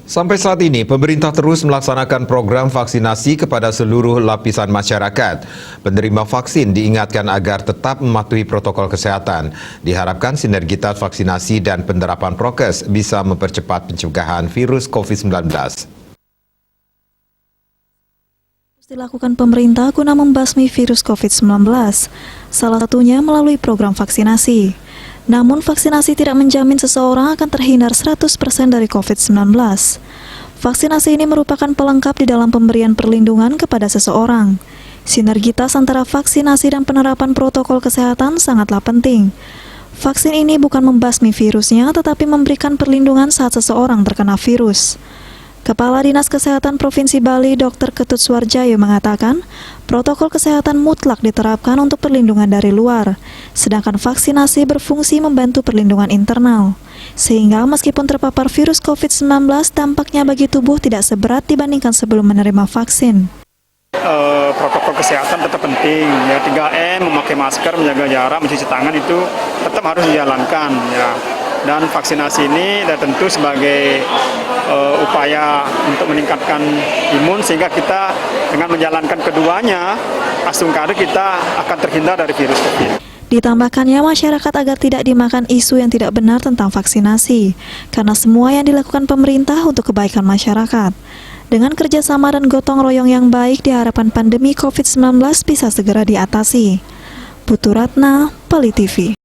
Sampai saat ini, pemerintah terus melaksanakan program vaksinasi kepada seluruh lapisan masyarakat. Penerima vaksin diingatkan agar tetap mematuhi protokol kesehatan. Diharapkan sinergitas vaksinasi dan penerapan prokes bisa mempercepat pencegahan virus COVID-19. Dilakukan pemerintah guna membasmi virus COVID-19, salah satunya melalui program vaksinasi. Namun vaksinasi tidak menjamin seseorang akan terhindar 100% dari COVID-19. Vaksinasi ini merupakan pelengkap di dalam pemberian perlindungan kepada seseorang. Sinergitas antara vaksinasi dan penerapan protokol kesehatan sangatlah penting. Vaksin ini bukan membasmi virusnya, tetapi memberikan perlindungan saat seseorang terkena virus. Kepala Dinas Kesehatan Provinsi Bali, Dr. Ketut Suarjayo mengatakan, protokol kesehatan mutlak diterapkan untuk perlindungan dari luar, sedangkan vaksinasi berfungsi membantu perlindungan internal. Sehingga meskipun terpapar virus COVID-19, dampaknya bagi tubuh tidak seberat dibandingkan sebelum menerima vaksin. Protokol kesehatan tetap penting, ya 3M, memakai masker, menjaga jarak, mencuci tangan itu tetap harus dijalankan, ya. Dan vaksinasi ini tentu sebagai upaya untuk meningkatkan imun, sehingga kita dengan menjalankan keduanya, asumkada kita akan terhindar dari virus COVID. Ditambahkannya masyarakat agar tidak dimakan isu yang tidak benar tentang vaksinasi, karena semua yang dilakukan pemerintah untuk kebaikan masyarakat. Dengan kerjasama dan gotong royong yang baik, diharapkan pandemi COVID-19 bisa segera diatasi. Putu Ratna, Bali TV.